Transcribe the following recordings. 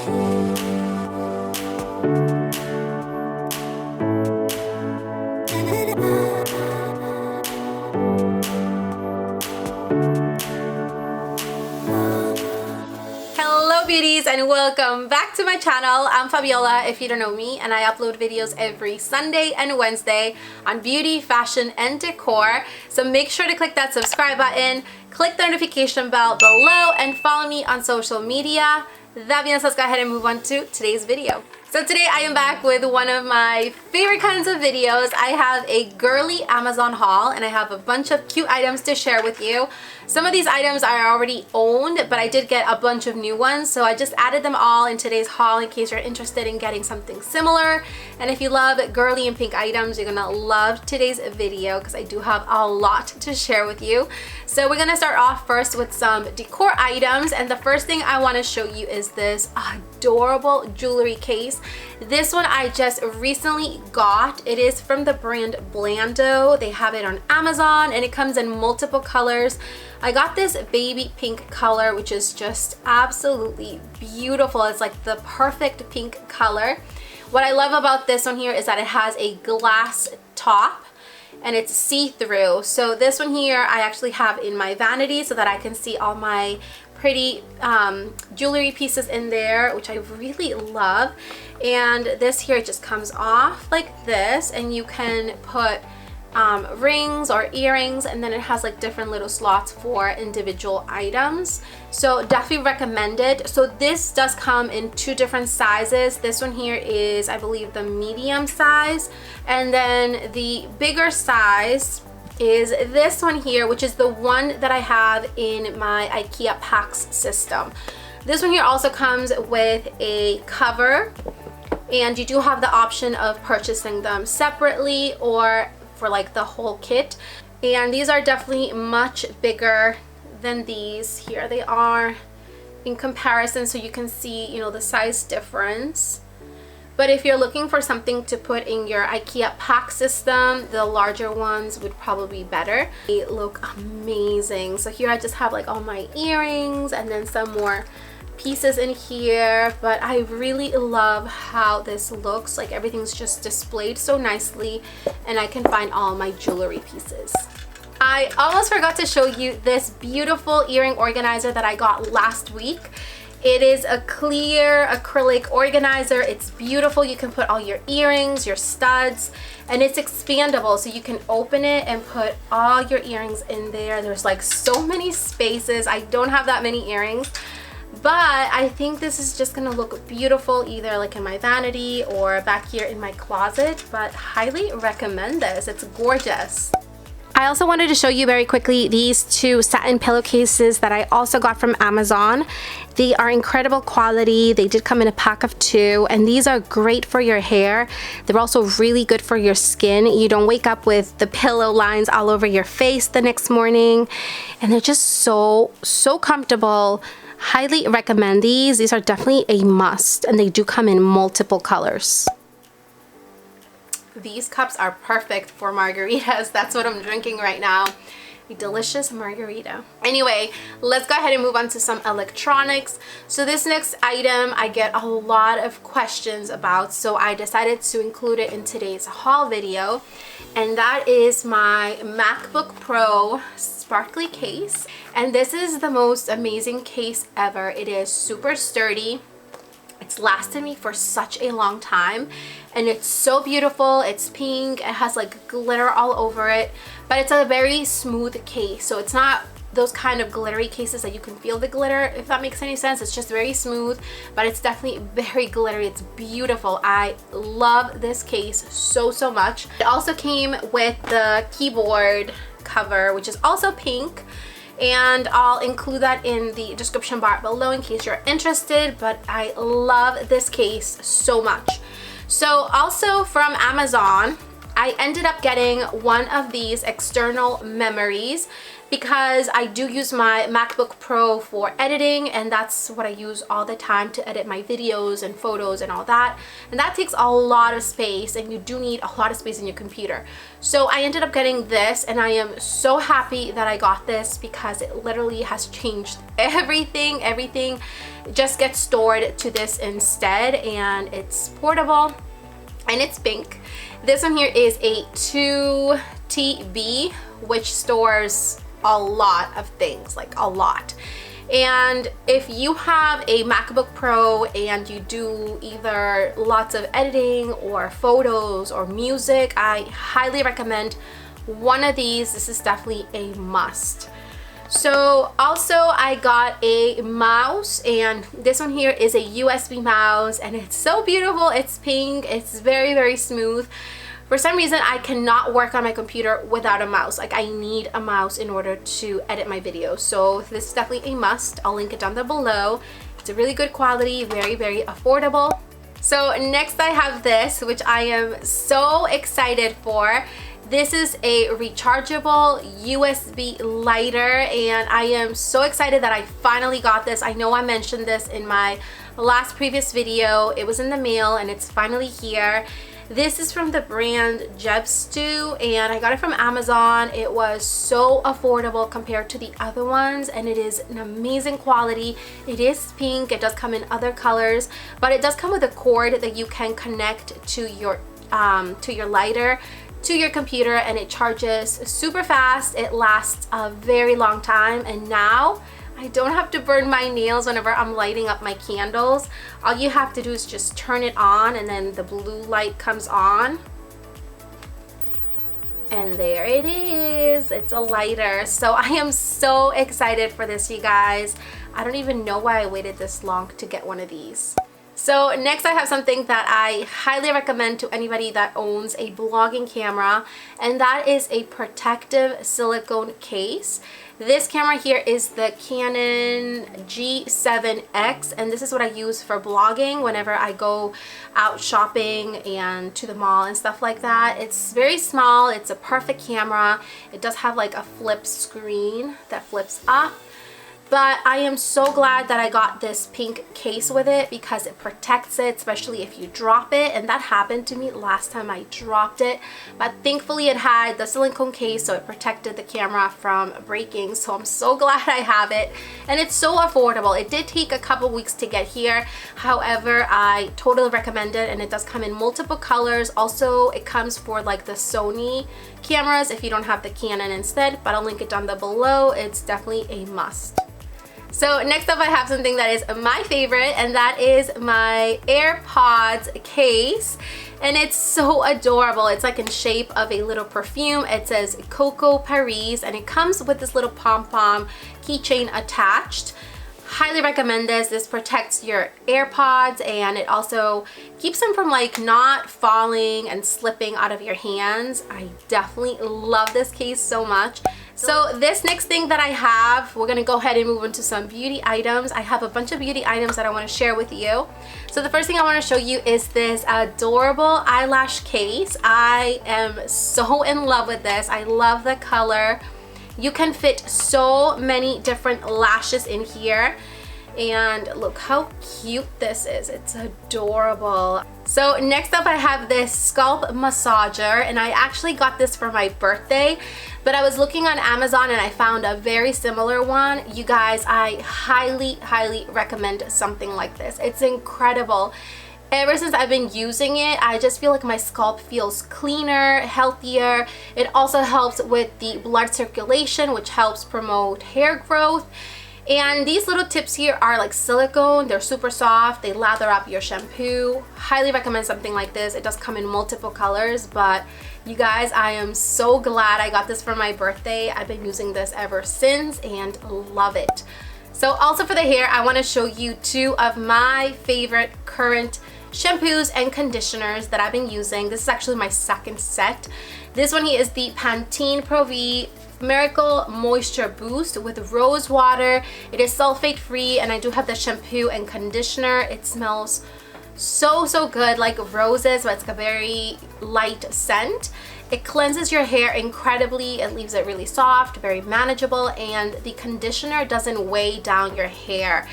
Beauties, and welcome back to my channel. I'm Fabiola, if you don't know me, and I upload videos every Sunday and Wednesday on beauty, fashion, and decor. So make sure to click that subscribe button, click the notification bell below, and follow me on social media. That being said, let's go ahead and move on to today's video. So today I am back with one of my favorite kinds of videos. I have a girly Amazon haul, and I have a bunch of cute items to share with you. Some of these items I already owned, but I did get a bunch of new ones, so I just added them all in today's haul in case you're interested in getting something similar. And if you love girly and pink items, you're gonna love today's video because I do have a lot to share with you. So we're gonna start off first with some decor items, and the first thing I want to show you is this adorable jewelry case. This one I just recently got. It is from the brand Blando. They have it on Amazon, and it comes in multiple colors. I got this baby pink color, which is just absolutely beautiful. It's like the perfect pink color. What I love about this one here is that it has a glass top and it's see-through. So this one here I actually have in my vanity so that I can see all my pretty jewelry pieces in there, which I really love. And this here just comes off like this, and you can put rings or earrings, and then it has like different little slots for individual items. So definitely recommend it. So this does come in two different sizes. This one here is, I believe, the medium size, and then the bigger size is this one here, which is the one that I have in my IKEA PAX system. This one here also comes with a cover, and you do have the option of purchasing them separately or for like the whole kit. And these are definitely much bigger than these. Here they are in comparison, so you can see, you know, the size difference. But if you're looking for something to put in your IKEA PAX system, the larger ones would probably be better. They look amazing. So here I just have like all my earrings and then some more pieces in here, but I really love how this looks. Like everything's just displayed so nicely, and I can find all my jewelry pieces. I almost forgot to show you this beautiful earring organizer that I got last week. It is a clear acrylic organizer. It's beautiful. You can put all your earrings, your studs, and it's expandable, so you can open it and put all your earrings in there. There's like so many spaces. I don't have that many earrings, but I think this is just gonna look beautiful either like in my vanity or back here in my closet. But highly recommend this. It's gorgeous. I also wanted to show you very quickly these two satin pillowcases that I also got from Amazon. They are incredible quality. They did come in a pack of 2, and these are great for your hair. They're also really good for your skin. You don't wake up with the pillow lines all over your face the next morning, and they're just so comfortable. Highly recommend these. These are definitely a must, and they do come in multiple colors. These cups are perfect for margaritas. That's what I'm drinking right now. A delicious margarita. Anyway, let's go ahead and move on to some electronics. So this next item I get a lot of questions about, so I decided to include it in today's haul video, and that is my MacBook Pro sparkly case. And this is the most amazing case ever. It is super sturdy. It's lasted me for such a long time, and it's so beautiful. It's pink. It has like glitter all over it, but it's a very smooth case. So it's not those kind of glittery cases that you can feel the glitter, if that makes any sense. It's just very smooth, but it's definitely very glittery. It's beautiful. I love this case so much. It also came with the keyboard cover, which is also pink, and I'll include that in the description bar below in case you're interested. But I love this case so much. So also from Amazon, I ended up getting one of these external memories. because I do use my MacBook Pro for editing, and that's what I use all the time to edit my videos and photos and all that. And that takes a lot of space, and you do need a lot of space in your computer. So I ended up getting this, and I am so happy that I got this because it literally has changed everything. Everything just gets stored to this instead, and it's portable and it's pink. This one here is a 2 TB, which stores a lot of things, like a lot. And if you have a MacBook Pro and you do either lots of editing or photos or music, I highly recommend one of these. This is definitely a must. So also I got a mouse, and this one here is a USB mouse, and it's so beautiful. It's pink, it's very, very smooth. For some reason, I cannot work on my computer without a mouse. Like, I need a mouse in order to edit my videos. So this is definitely a must. I'll link it down there below. It's a really good quality, very, very affordable. So next I have this, which I am so excited for. This is a rechargeable USB lighter, and I am so excited that I finally got this. I know I mentioned this in my last previous video. It was in the mail and it's finally here. This is from the brand Jebstu, and I got it from Amazon. It was so affordable compared to the other ones, and it is an amazing quality. It is pink. It does come in other colors, but it does come with a cord that you can connect to your lighter, to your computer, and it charges super fast. It lasts a very long time, and now I don't have to burn my nails whenever I'm lighting up my candles. All you have to do is just turn it on, and then the blue light comes on. And there it is. It's a lighter. So I am so excited for this, you guys. I don't even know why I waited this long to get one of these. So next I have something that I highly recommend to anybody that owns a vlogging camera, and that is a protective silicone case. This camera here is the Canon G7x, and this is what I use for vlogging whenever I go out shopping and to the mall and stuff like that. It's very small. It's a perfect camera. It does have like a flip screen that flips up. But I am so glad that I got this pink case with it because it protects it, especially if you drop it. And that happened to me last time I dropped it. But thankfully it had the silicone case, so it protected the camera from breaking. So I'm so glad I have it. And it's so affordable. It did take a couple weeks to get here. However, I totally recommend it, and it does come in multiple colors. Also, it comes for like the Sony cameras if you don't have the Canon instead. But I'll link it down there below. It's definitely a must. So next up I have something that is my favorite, and that is my AirPods case. And it's so adorable. It's like in shape of a little perfume. It says Coco Paris, and it comes with this little pom-pom keychain attached. Highly recommend this. This protects your AirPods, and it also keeps them from like not falling and slipping out of your hands. I definitely love this case so much. So this next thing that I have, we're gonna go ahead and move into some beauty items. I have a bunch of beauty items that I want to share with you. So the first thing I want to show you is this adorable eyelash case. I am so in love with this. I love the color. You can fit so many different lashes in here. And look how cute this is. It's adorable. So next up I have this Sculpt Massager, and I actually got this for my birthday, but I was looking on Amazon and I found a very similar one. You guys, I highly recommend something like this. It's incredible. Ever since I've been using it, I just feel like my scalp feels cleaner, healthier. It also helps with the blood circulation, which helps promote hair growth. And these little tips here are like silicone. They're super soft. They lather up your shampoo. Highly recommend something like this. It does come in multiple colors, but you guys, I am so glad I got this for my birthday. I've been using this ever since and love it. So also for the hair, I want to show you two of my favorite current shampoos and conditioners that I've been using. This is actually my second set. This one here is the Pantene Pro V Miracle Moisture Boost with rose water. It is sulfate free, and I do have the shampoo and conditioner. It smells so good, like roses, but it's a very light scent. It cleanses your hair incredibly. It leaves it really soft, very manageable, and the conditioner doesn't weigh down your hair.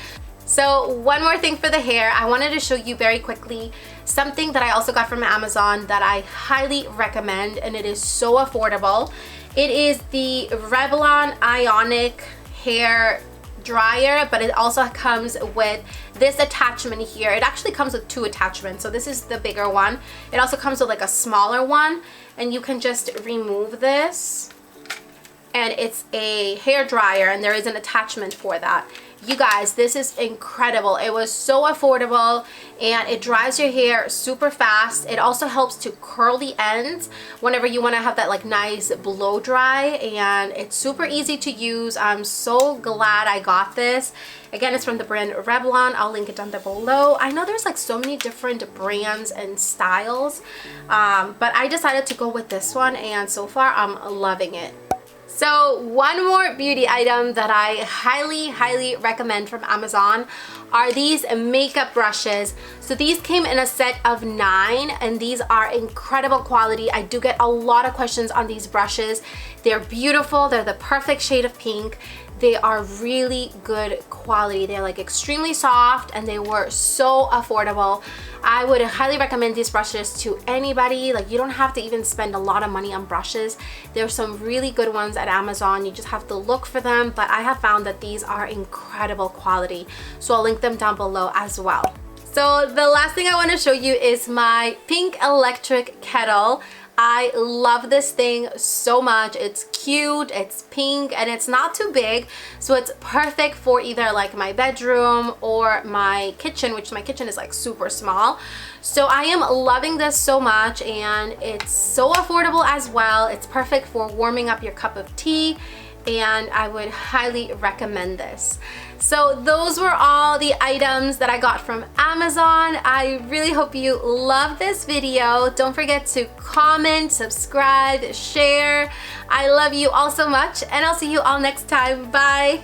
So one more thing for the hair, I wanted to show you very quickly something that I also got from Amazon that I highly recommend, and it is so affordable. It is the Revlon Ionic hair dryer, but it also comes with this attachment here. It actually comes with 2 attachments, so this is the bigger one. It also comes with like a smaller one, and you can just remove this, and it's a hair dryer, and there is an attachment for that. You guys, this is incredible. It was so affordable, and it dries your hair super fast. It also helps to curl the ends whenever you want to have that like nice blow dry, and it's super easy to use. I'm so glad I got this. Again, it's from the brand Revlon. I'll link it down there below. I know there's like so many different brands and styles, but I decided to go with this one, and so far I'm loving it. So one more beauty item that I highly recommend from Amazon are these makeup brushes. So these came in a set of 9, and these are incredible quality. I do get a lot of questions on these brushes. They're beautiful. They're the perfect shade of pink. They are really good quality. They're like extremely soft, and they were so affordable. I would highly recommend these brushes to anybody. Like, you don't have to even spend a lot of money on brushes. There's some really good ones at Amazon. You just have to look for them, but I have found that these are incredible quality. So I'll link them down below as well. So the last thing I want to show you is my pink electric kettle. I love this thing so much. It's cute, it's pink, and it's not too big, so it's perfect for either like my bedroom or my kitchen, which my kitchen is like super small. So I am loving this so much, and it's so affordable as well. It's perfect for warming up your cup of tea, and I would highly recommend this. So those were all the items that I got from Amazon. I really hope you love this video. Don't forget to comment, subscribe, share. I love you all so much, and I'll see you all next time. Bye.